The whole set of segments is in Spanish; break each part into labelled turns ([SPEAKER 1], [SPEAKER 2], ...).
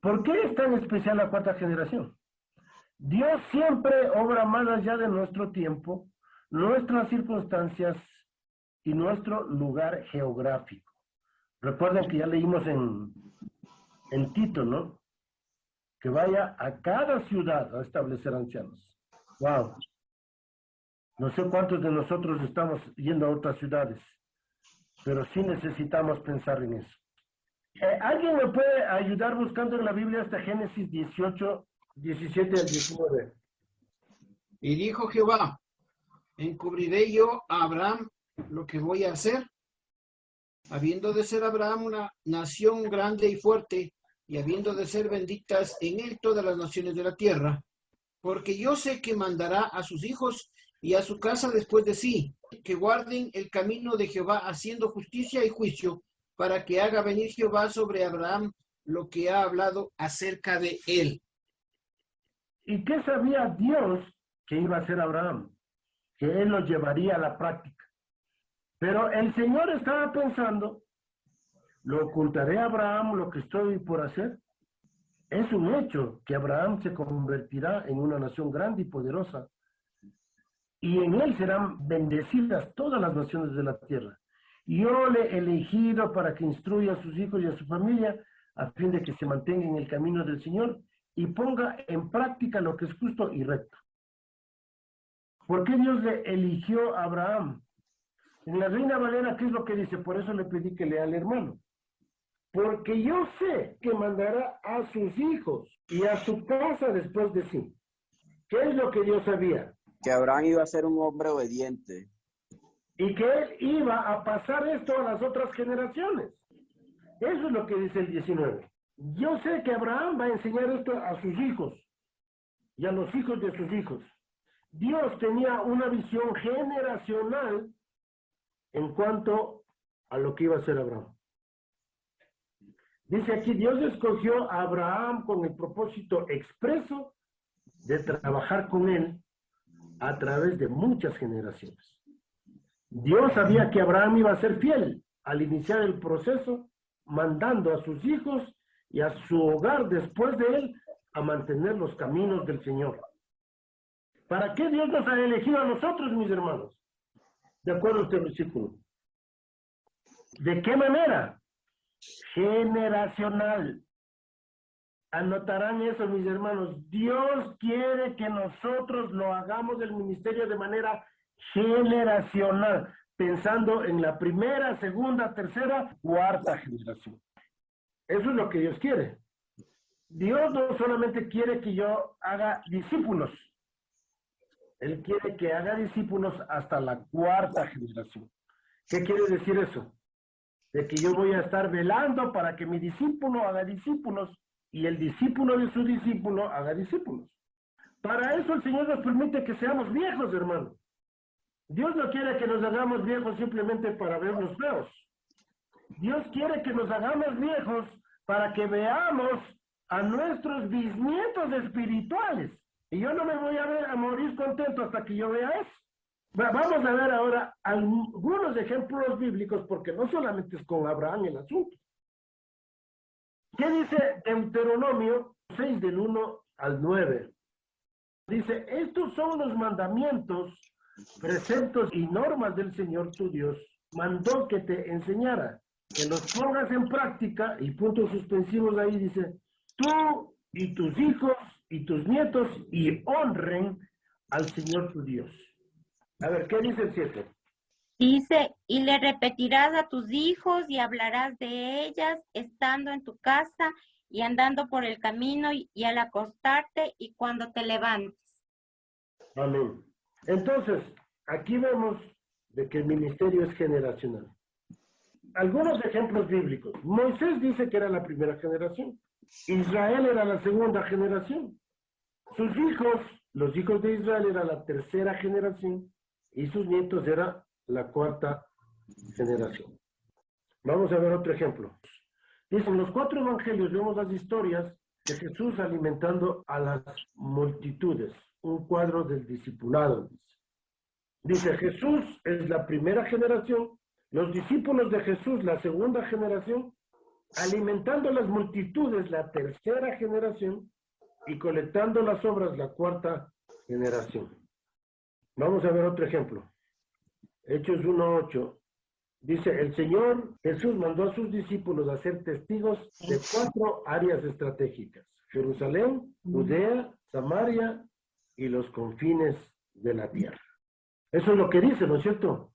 [SPEAKER 1] ¿Por qué es tan especial la cuarta generación? Dios siempre obra más allá de nuestro tiempo, nuestras circunstancias y nuestro lugar geográfico. Recuerden que ya leímos en Tito, ¿no? Que vaya a cada ciudad a establecer ancianos. Wow. No sé cuántos de nosotros estamos yendo a otras ciudades, pero sí necesitamos pensar en eso. ¿Alguien me puede ayudar buscando en la Biblia hasta Génesis 18, 17 al 19?
[SPEAKER 2] Y dijo Jehová, ¿encubriré yo a Abraham lo que voy a hacer? Habiendo de ser Abraham una nación grande y fuerte, y habiendo de ser benditas en él todas las naciones de la tierra, porque yo sé que mandará a sus hijos y a su casa después de sí, que guarden el camino de Jehová haciendo justicia y juicio, para que haga venir Jehová sobre Abraham lo que ha hablado acerca de él.
[SPEAKER 1] ¿Y qué sabía Dios que iba a hacer Abraham? Que él lo llevaría a la práctica. Pero el Señor estaba pensando, ¿lo ocultaré a Abraham lo que estoy por hacer? Es un hecho que Abraham se convertirá en una nación grande y poderosa, y en él serán bendecidas todas las naciones de la tierra. Yo le he elegido para que instruya a sus hijos y a su familia, a fin de que se mantenga en el camino del Señor y ponga en práctica lo que es justo y recto. ¿Por qué Dios le eligió a Abraham? En la Reina Valera, ¿qué es lo que dice? Por eso le pedí que lea al hermano. Porque yo sé que mandará a sus hijos y a su casa después de sí. ¿Qué es lo que Dios sabía?
[SPEAKER 3] Que Abraham iba a ser un hombre obediente.
[SPEAKER 1] Y que él iba a pasar esto a las otras generaciones. Eso es lo que dice el 19. Yo sé que Abraham va a enseñar esto a sus hijos y a los hijos de sus hijos. Dios tenía una visión generacional en cuanto a lo que iba a hacer Abraham. Dice aquí, Dios escogió a Abraham con el propósito expreso de trabajar con él a través de muchas generaciones. Dios sabía que Abraham iba a ser fiel al iniciar el proceso, mandando a sus hijos y a su hogar después de él a mantener los caminos del Señor. ¿Para qué Dios nos ha elegido a nosotros, mis hermanos? De acuerdo a este versículo. ¿De qué manera? Generacional. Anotarán eso, mis hermanos. Dios quiere que nosotros lo hagamos el ministerio de manera generacional, pensando en la primera, segunda, tercera, cuarta generación. Eso es lo que Dios quiere. Dios no solamente quiere que yo haga discípulos, Él quiere que haga discípulos hasta la cuarta generación. ¿Qué quiere decir eso? De que yo voy a estar velando para que mi discípulo haga discípulos y el discípulo de su discípulo haga discípulos. Para eso el Señor nos permite que seamos viejos, hermano. Dios no quiere que nos hagamos viejos simplemente para vernos feos. Dios quiere que nos hagamos viejos para que veamos a nuestros bisnietos espirituales. Y yo no me voy a morir contento hasta que yo vea eso. Vamos a ver ahora algunos ejemplos bíblicos, porque no solamente es con Abraham el asunto. ¿Qué dice Deuteronomio 6 del 1 al 9? Dice, estos son los mandamientos, preceptos y normas del Señor tu Dios. Mandó que te enseñara, que los pongas en práctica, y puntos suspensivos ahí dice, tú y tus hijos y tus nietos, y honren al Señor tu Dios. A ver, ¿qué dice el 7?
[SPEAKER 4] Dice, y le repetirás a tus hijos y hablarás de ellas estando en tu casa y andando por el camino y al acostarte y cuando te levantes.
[SPEAKER 1] Amén. Entonces, aquí vemos de que el ministerio es generacional. Algunos ejemplos bíblicos. Moisés dice que era la primera generación. Israel era la segunda generación. Sus hijos, los hijos de Israel, era la tercera generación y sus nietos era la cuarta generación. Vamos a ver otro ejemplo. Dicen, los 4 evangelios vemos las historias de Jesús alimentando a las multitudes. Un cuadro del discipulado. Dice, Jesús es la primera generación, los discípulos de Jesús la segunda generación alimentando las multitudes, la tercera generación, y colectando las obras, la cuarta generación. Vamos a ver otro ejemplo. Hechos 1:8. Dice, el Señor Jesús mandó a sus discípulos a ser testigos de 4 áreas estratégicas: Jerusalén, Judea, Samaria y los confines de la tierra. Eso es lo que dice, ¿no es cierto?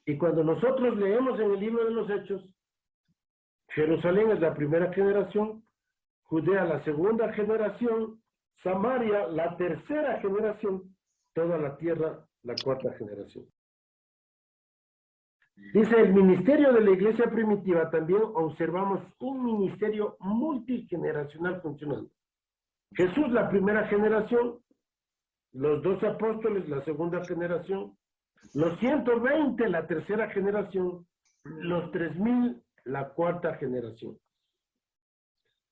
[SPEAKER 1] Y cuando nosotros leemos en el libro de los Hechos, Jerusalén es la primera generación, Judea la segunda generación, Samaria la tercera generación, toda la tierra la cuarta generación. Dice, el ministerio de la iglesia primitiva, también observamos un ministerio multigeneracional funcionando. Jesús la primera generación, los 12 apóstoles la segunda generación, los 120 la tercera generación, los 3000 la cuarta generación.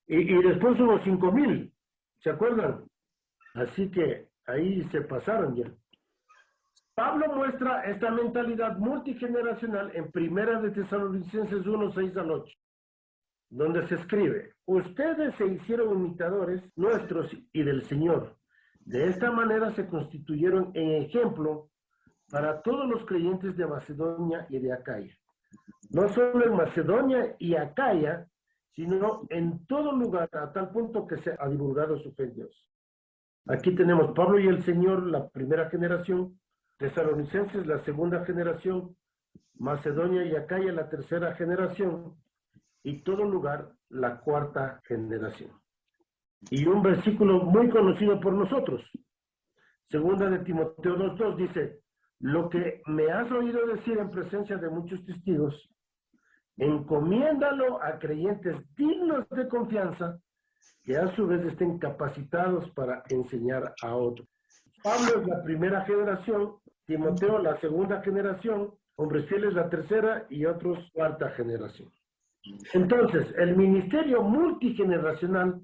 [SPEAKER 1] Y después hubo 5000, ¿se acuerdan? Así que ahí se pasaron ya. Pablo muestra esta mentalidad multigeneracional en Primera de Tesalonicenses 1:6-8, donde se escribe, ustedes se hicieron imitadores nuestros y del Señor. De esta manera se constituyeron en ejemplo para todos los creyentes de Macedonia y de Acaya. No solo en Macedonia y Acaya, sino en todo lugar, a tal punto que se ha divulgado su fe en Dios. Aquí tenemos Pablo y el Señor, la primera generación, Tesalonicenses, la segunda generación, Macedonia y Acaya, la tercera generación, y todo lugar, la cuarta generación. Y un versículo muy conocido por nosotros, segunda de Timoteo 2:2, dice, lo que me has oído decir en presencia de muchos testigos, encomiéndalo a creyentes dignos de confianza, que a su vez estén capacitados para enseñar a otros. Pablo es la primera generación, Timoteo la segunda generación, hombres fieles la tercera y otros cuarta generación. Entonces, el ministerio multigeneracional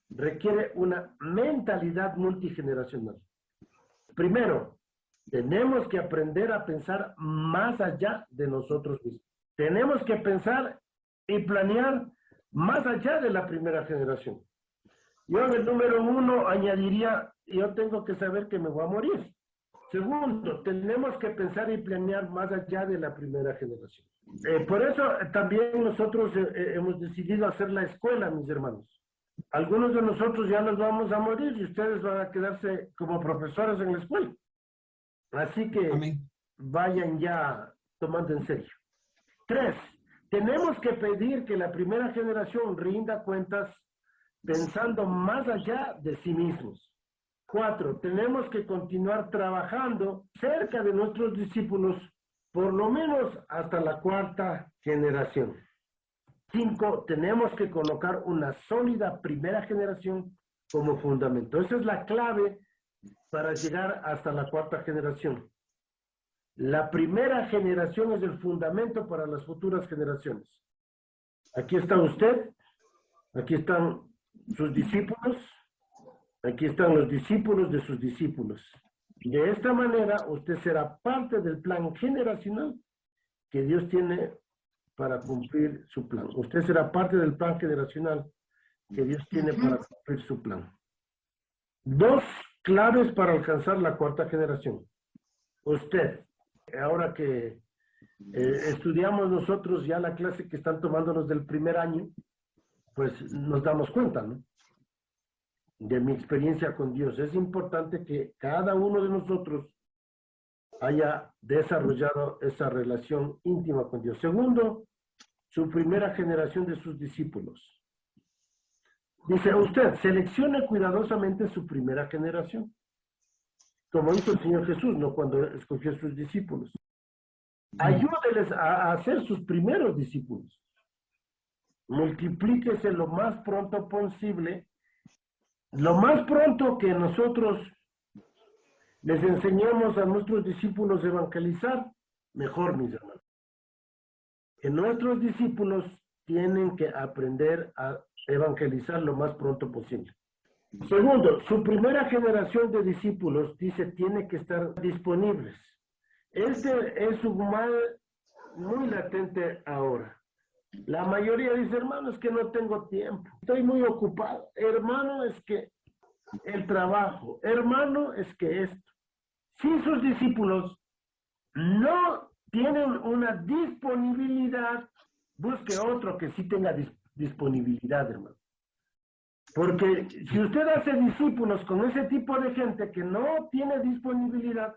[SPEAKER 1] requiere una mentalidad multigeneracional. Primero, tenemos que aprender a pensar más allá de nosotros mismos. Tenemos que pensar y planear más allá de la primera generación. Yo en el número 1 añadiría, yo tengo que saber que me voy a morir. Segundo, tenemos que pensar y planear más allá de la primera generación. Por eso también nosotros hemos decidido hacer la escuela, mis hermanos. Algunos de nosotros ya nos vamos a morir y ustedes van a quedarse como profesores en la escuela. Así que Amén. Vayan ya tomando en serio. 3, tenemos que pedir que la primera generación rinda cuentas pensando más allá de sí mismos. 4, tenemos que continuar trabajando cerca de nuestros discípulos, por lo menos hasta la cuarta generación. 5, tenemos que colocar una sólida primera generación como fundamento. Esa es la clave para llegar hasta la cuarta generación. La primera generación es el fundamento para las futuras generaciones. Aquí está usted, aquí están sus discípulos, aquí están los discípulos de sus discípulos. De esta manera, usted será parte del plan generacional que Dios tiene para cumplir su plan. Usted será parte del plan generacional que Dios tiene para cumplir su plan. 2 claves para alcanzar la cuarta generación. Usted, ahora que estudiamos nosotros ya la clase que están tomando los del primer año, pues nos damos cuenta, ¿no? De mi experiencia con Dios. Es importante que cada uno de nosotros haya desarrollado esa relación íntima con Dios. Segundo, su primera generación de sus discípulos. Dice usted, seleccione cuidadosamente su primera generación, como hizo el Señor Jesús, ¿no? Cuando escogió a sus discípulos. Ayúdeles a ser sus primeros discípulos. Multiplíquese lo más pronto posible. Lo más pronto que nosotros les enseñemos a nuestros discípulos a evangelizar, mejor, mis hermanos. Que nuestros discípulos tienen que aprender a evangelizar lo más pronto posible. Segundo, su primera generación de discípulos, dice, tiene que estar disponibles. Este es un mal muy latente ahora. La mayoría dice, hermano, es que no tengo tiempo, estoy muy ocupado. Hermano, es que el trabajo. Hermano, es que esto. Si sus discípulos no tienen una disponibilidad, busque otro que sí tenga disponibilidad, hermano. Porque si usted hace discípulos con ese tipo de gente que no tiene disponibilidad,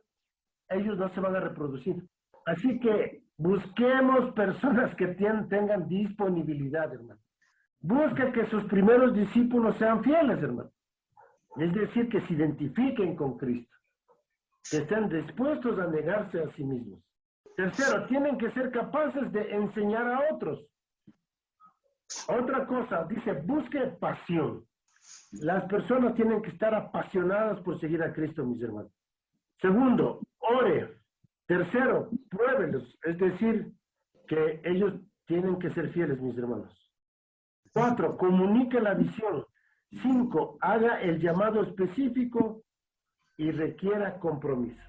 [SPEAKER 1] ellos no se van a reproducir. Así que busquemos personas que tengan disponibilidad, hermano. Busque que sus primeros discípulos sean fieles, hermano. Es decir, que se identifiquen con Cristo, que estén dispuestos a negarse a sí mismos. Tercero, tienen que ser capaces de enseñar a otros. Otra cosa, dice, busque pasión. Las personas tienen que estar apasionadas por seguir a Cristo, mis hermanos. Segundo, ore. Tercero, pruébelos. Es decir, que ellos tienen que ser fieles, mis hermanos. 4, comunique la visión. 5, haga el llamado específico y requiera compromiso.